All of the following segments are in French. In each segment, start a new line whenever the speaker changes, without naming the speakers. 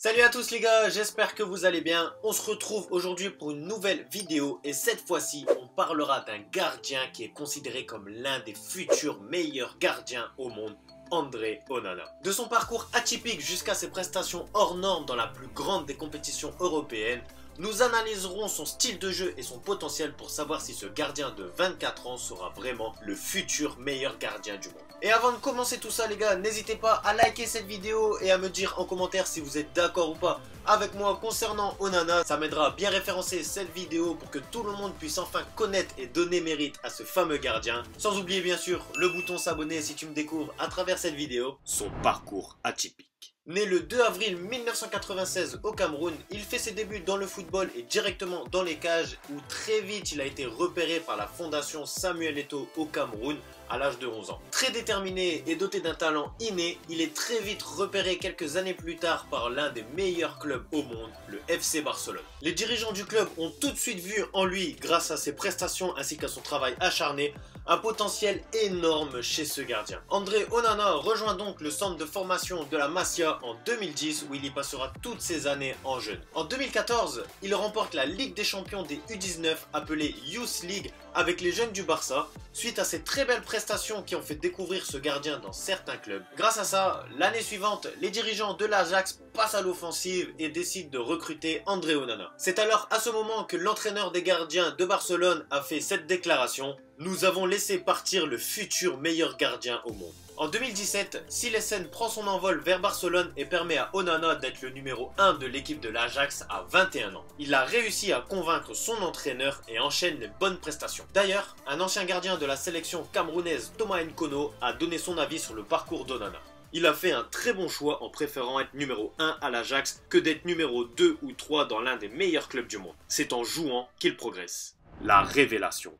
Salut à tous les gars, j'espère que vous allez bien. On se retrouve aujourd'hui pour une nouvelle vidéo et cette fois-ci on parlera d'un gardien qui est considéré comme l'un des futurs meilleurs gardiens au monde, André Onana. De son parcours atypique jusqu'à ses prestations hors normes dans la plus grande des compétitions européennes, nous analyserons son style de jeu et son potentiel pour savoir si ce gardien de 24 ans sera vraiment le futur meilleur gardien du monde. Et avant de commencer tout ça les gars, n'hésitez pas à liker cette vidéo et à me dire en commentaire si vous êtes d'accord ou pas avec moi concernant Onana. Ça m'aidera à bien référencer cette vidéo pour que tout le monde puisse enfin connaître et donner mérite à ce fameux gardien. Sans oublier bien sûr le bouton s'abonner si tu me découvres à travers cette vidéo. Son parcours atypique. Né le 2 avril 1996 au Cameroun, il fait ses débuts dans le football et directement dans les cages où très vite il a été repéré par la fondation Samuel Eto'o au Cameroun à l'âge de 11 ans. Très déterminé et doté d'un talent inné, il est très vite repéré quelques années plus tard par l'un des meilleurs clubs au monde, le FC Barcelone. Les dirigeants du club ont tout de suite vu en lui, grâce à ses prestations ainsi qu'à son travail acharné, un potentiel énorme chez ce gardien. André Onana rejoint donc le centre de formation de la Masia en 2010 où il y passera toutes ses années en jeune. En 2014, il remporte la Ligue des champions des U19 appelée Youth League avec les jeunes du Barça, suite à ses très belles prestations qui ont fait découvrir ce gardien dans certains clubs. Grâce à ça, l'année suivante, les dirigeants de l'Ajax passent à l'offensive et décident de recruter André Onana. C'est alors à ce moment que l'entraîneur des gardiens de Barcelone a fait cette déclaration: nous avons laissé partir le futur meilleur gardien au monde. En 2017, Silesen prend son envol vers Barcelone et permet à Onana d'être le numéro 1 de l'équipe de l'Ajax à 21 ans. Il a réussi à convaincre son entraîneur et enchaîne les bonnes prestations. D'ailleurs, un ancien gardien de la sélection camerounaise, Thomas Nkono, a donné son avis sur le parcours d'Onana. Il a fait un très bon choix en préférant être numéro 1 à l'Ajax que d'être numéro 2 ou 3 dans l'un des meilleurs clubs du monde. C'est en jouant qu'il progresse. La révélation.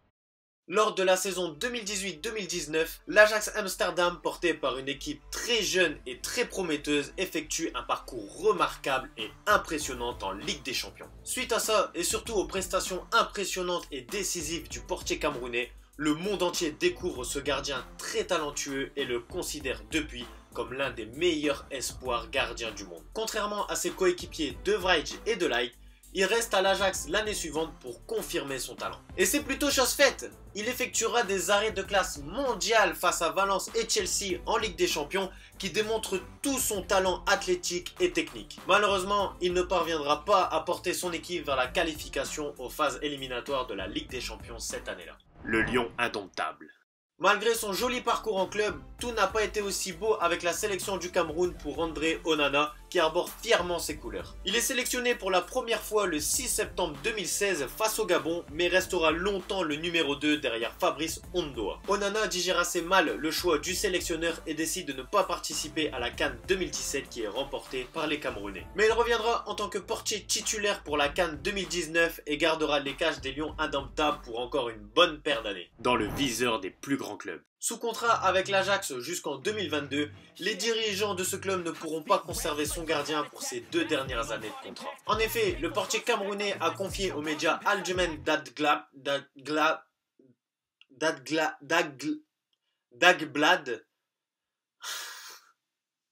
Lors de la saison 2018-2019, l'Ajax Amsterdam, porté par une équipe très jeune et très prometteuse, effectue un parcours remarquable et impressionnant en Ligue des Champions. Suite à ça, et surtout aux prestations impressionnantes et décisives du portier camerounais, le monde entier découvre ce gardien très talentueux et le considère depuis comme l'un des meilleurs espoirs gardiens du monde. Contrairement à ses coéquipiers De Vrij et De Ligt, il reste à l'Ajax l'année suivante pour confirmer son talent. Et c'est plutôt chose faite. Il effectuera des arrêts de classe mondiale face à Valence et Chelsea en Ligue des Champions qui démontrent tout son talent athlétique et technique. Malheureusement, il ne parviendra pas à porter son équipe vers la qualification aux phases éliminatoires de la Ligue des Champions cette année-là. Le lion indomptable. Malgré son joli parcours en club, tout n'a pas été aussi beau avec la sélection du Cameroun pour André Onana qui arbore fièrement ses couleurs. Il est sélectionné pour la première fois le 6 septembre 2016 face au Gabon, mais restera longtemps le numéro 2 derrière Fabrice Ondoa. Onana digère assez mal le choix du sélectionneur et décide de ne pas participer à la CAN 2017 qui est remportée par les Camerounais. Mais il reviendra en tant que portier titulaire pour la CAN 2019 et gardera les cages des Lions indomptables pour encore une bonne paire d'années. Dans le viseur des plus grands clubs. Sous contrat avec l'Ajax jusqu'en 2022, les dirigeants de ce club ne pourront pas conserver son gardien pour ses 2 dernières années de contrat. En effet, le portier camerounais a confié aux médias Algemeen Dagblad.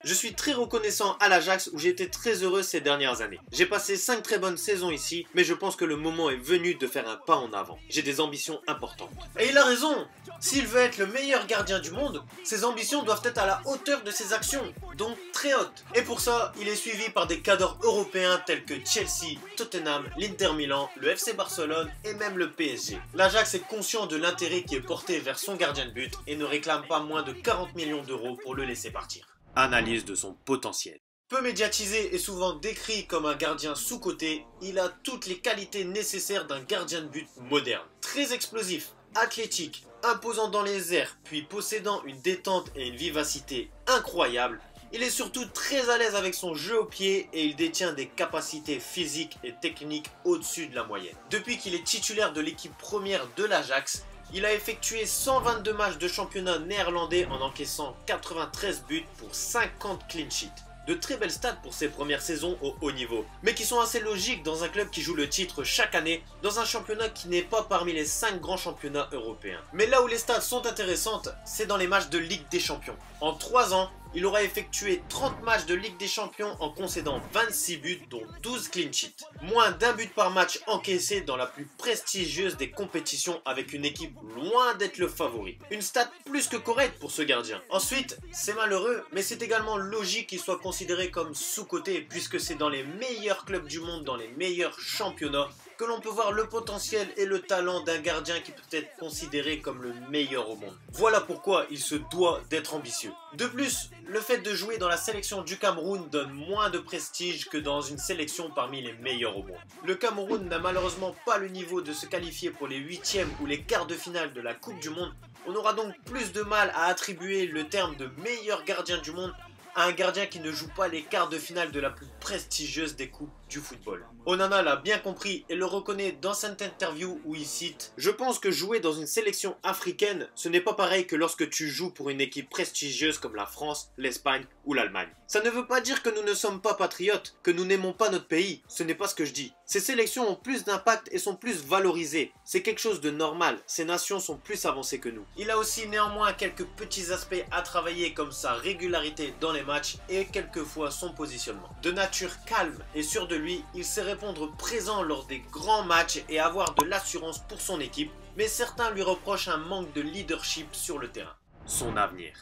Je suis très reconnaissant à l'Ajax où j'ai été très heureux ces dernières années. J'ai passé 5 très bonnes saisons ici, mais je pense que le moment est venu de faire un pas en avant. J'ai des ambitions importantes. Et il a raison. S'il veut être le meilleur gardien du monde, ses ambitions doivent être à la hauteur de ses actions, donc très hautes. Et pour ça, il est suivi par des cadors européens tels que Chelsea, Tottenham, l'Inter Milan, le FC Barcelone et même le PSG. L'Ajax est conscient de l'intérêt qui est porté vers son gardien de but et ne réclame pas moins de 40 millions d'euros pour le laisser partir. Analyse de son potentiel. Peu médiatisé et souvent décrit comme un gardien sous-coté, il a toutes les qualités nécessaires d'un gardien de but moderne. Très explosif, athlétique, imposant dans les airs, puis possédant une détente et une vivacité incroyables, il est surtout très à l'aise avec son jeu au pied et il détient des capacités physiques et techniques au-dessus de la moyenne. Depuis qu'il est titulaire de l'équipe première de l'Ajax, il a effectué 122 matchs de championnat néerlandais en encaissant 93 buts pour 50 clean sheets. De très belles stats pour ses premières saisons au haut niveau, mais qui sont assez logiques dans un club qui joue le titre chaque année, dans un championnat qui n'est pas parmi les 5 grands championnats européens. Mais là où les stats sont intéressantes, c'est dans les matchs de Ligue des Champions. En 3 ans, il aura effectué 30 matchs de Ligue des Champions en concédant 26 buts dont 12 clean sheets. Moins d'un but par match encaissé dans la plus prestigieuse des compétitions avec une équipe loin d'être le favori. Une stat plus que correcte pour ce gardien. Ensuite, c'est malheureux, mais c'est également logique qu'il soit considéré comme sous-coté puisque c'est dans les meilleurs clubs du monde, dans les meilleurs championnats, que l'on peut voir le potentiel et le talent d'un gardien qui peut être considéré comme le meilleur au monde. Voilà pourquoi il se doit d'être ambitieux. De plus, le fait de jouer dans la sélection du Cameroun donne moins de prestige que dans une sélection parmi les meilleurs au monde. Le Cameroun n'a malheureusement pas le niveau de se qualifier pour les huitièmes ou les quarts de finale de la Coupe du Monde. On aura donc plus de mal à attribuer le terme de meilleur gardien du monde à un gardien qui ne joue pas les quarts de finale de la plus prestigieuse des coupes du football. Onana l'a bien compris et le reconnaît dans cette interview où il cite « Je pense que jouer dans une sélection africaine, ce n'est pas pareil que lorsque tu joues pour une équipe prestigieuse comme la France, l'Espagne ou l'Allemagne. Ça ne veut pas dire que nous ne sommes pas patriotes, que nous n'aimons pas notre pays, ce n'est pas ce que je dis. Ces sélections ont plus d'impact et sont plus valorisées. C'est quelque chose de normal, ces nations sont plus avancées que nous. » Il a aussi néanmoins quelques petits aspects à travailler comme sa régularité dans les matchs et quelquefois son positionnement. De nature calme et sûr de lui, il sait répondre présent lors des grands matchs et avoir de l'assurance pour son équipe, mais certains lui reprochent un manque de leadership sur le terrain. Son avenir.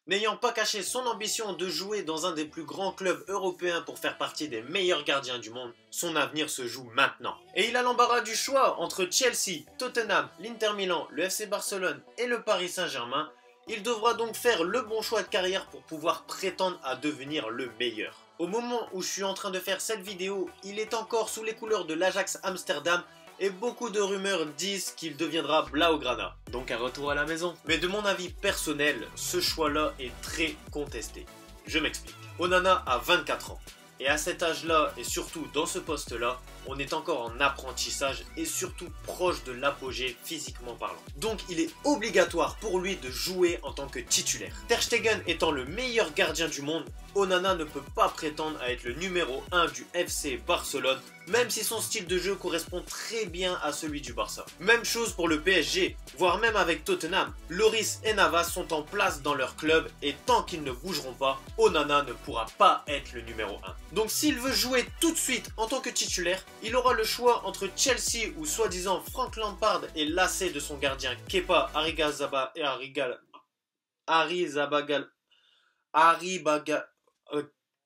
N'ayant pas caché son ambition de jouer dans un des plus grands clubs européens pour faire partie des meilleurs gardiens du monde, son avenir se joue maintenant. Et il a l'embarras du choix entre Chelsea, Tottenham, l'Inter Milan, le FC Barcelone et le Paris Saint-Germain. Il devra donc faire le bon choix de carrière pour pouvoir prétendre à devenir le meilleur. Au moment où je suis en train de faire cette vidéo, il est encore sous les couleurs de l'Ajax Amsterdam et beaucoup de rumeurs disent qu'il deviendra Blaugrana, donc un retour à la maison. Mais de mon avis personnel, ce choix-là est très contesté. Je m'explique. Onana a 24 ans. Et à cet âge-là, et surtout dans ce poste-là, on est encore en apprentissage et surtout proche de l'apogée physiquement parlant. Donc il est obligatoire pour lui de jouer en tant que titulaire. Ter Stegen étant le meilleur gardien du monde, Onana ne peut pas prétendre à être le numéro 1 du FC Barcelone, même si son style de jeu correspond très bien à celui du Barça. Même chose pour le PSG, voire même avec Tottenham. Lloris et Navas sont en place dans leur club et tant qu'ils ne bougeront pas, Onana ne pourra pas être le numéro 1. Donc s'il veut jouer tout de suite en tant que titulaire, il aura le choix entre Chelsea où soi-disant Frank Lampard est lassé de son gardien Kepa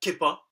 Kepa.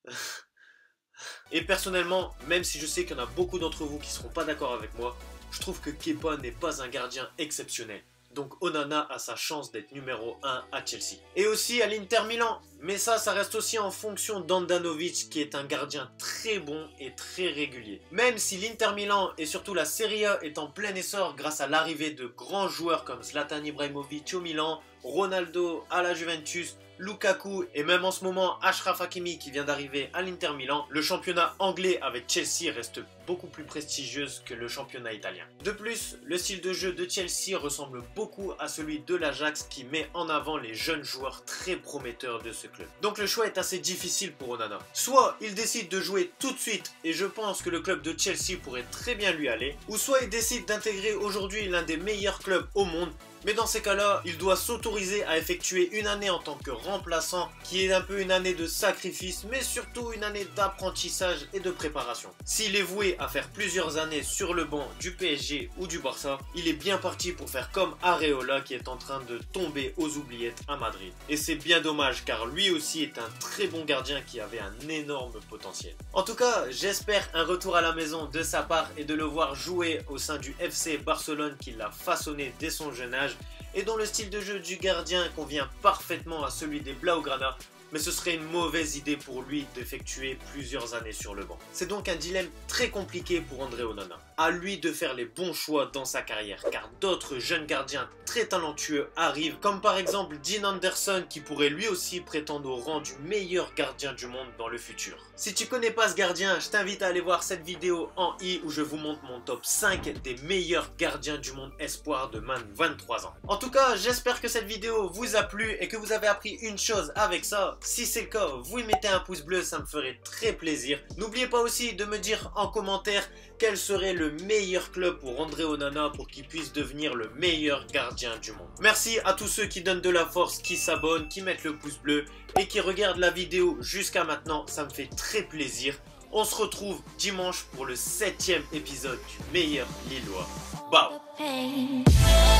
Et personnellement, même si je sais qu'il y en a beaucoup d'entre vous qui ne seront pas d'accord avec moi, je trouve que Kepa n'est pas un gardien exceptionnel. Donc Onana a sa chance d'être numéro 1 à Chelsea. Et aussi à l'Inter Milan. Mais ça reste aussi en fonction d'Andanovic qui est un gardien très bon et très régulier. Même si l'Inter Milan et surtout la Serie A est en plein essor grâce à l'arrivée de grands joueurs comme Zlatan Ibrahimovic au Milan, Ronaldo à la Juventus, Lukaku et même en ce moment Achraf Hakimi qui vient d'arriver à l'Inter Milan, le championnat anglais avec Chelsea reste beaucoup plus prestigieuse que le championnat italien. De plus, le style de jeu de Chelsea ressemble beaucoup à celui de l'Ajax qui met en avant les jeunes joueurs très prometteurs de ce club. Donc le choix est assez difficile pour Onana. Soit il décide de jouer tout de suite et je pense que le club de Chelsea pourrait très bien lui aller, ou soit il décide d'intégrer aujourd'hui l'un des meilleurs clubs au monde. Mais dans ces cas-là, il doit s'autoriser à effectuer une année en tant que remplaçant qui est un peu une année de sacrifice mais surtout une année d'apprentissage et de préparation. S'il est voué à faire plusieurs années sur le banc du PSG ou du Barça, il est bien parti pour faire comme Areola qui est en train de tomber aux oubliettes à Madrid. Et c'est bien dommage car lui aussi est un très bon gardien qui avait un énorme potentiel. En tout cas, j'espère un retour à la maison de sa part et de le voir jouer au sein du FC Barcelone qui l'a façonné dès son jeune âge et dont le style de jeu du gardien convient parfaitement à celui des Blaugrana, mais ce serait une mauvaise idée pour lui d'effectuer plusieurs années sur le banc. C'est donc un dilemme très compliqué pour André Onana. À lui de faire les bons choix dans sa carrière, car d'autres jeunes gardiens très talentueux arrivent, comme par exemple Dean Anderson qui pourrait lui aussi prétendre au rang du meilleur gardien du monde dans le futur. Si tu connais pas ce gardien, je t'invite à aller voir cette vidéo en i où je vous montre mon top 5 des meilleurs gardiens du monde espoir de moins de 23 ans. En tout cas, j'espère que cette vidéo vous a plu et que vous avez appris une chose avec ça, Si c'est le cas, vous y mettez un pouce bleu, ça me ferait très plaisir. N'oubliez pas aussi de me dire en commentaire quel serait le meilleur club pour André Onana pour qu'il puisse devenir le meilleur gardien du monde. Merci à tous ceux qui donnent de la force, qui s'abonnent, qui mettent le pouce bleu et qui regardent la vidéo jusqu'à maintenant. Ça me fait très plaisir. On se retrouve dimanche pour le 7e épisode du meilleur Lillois. Bye.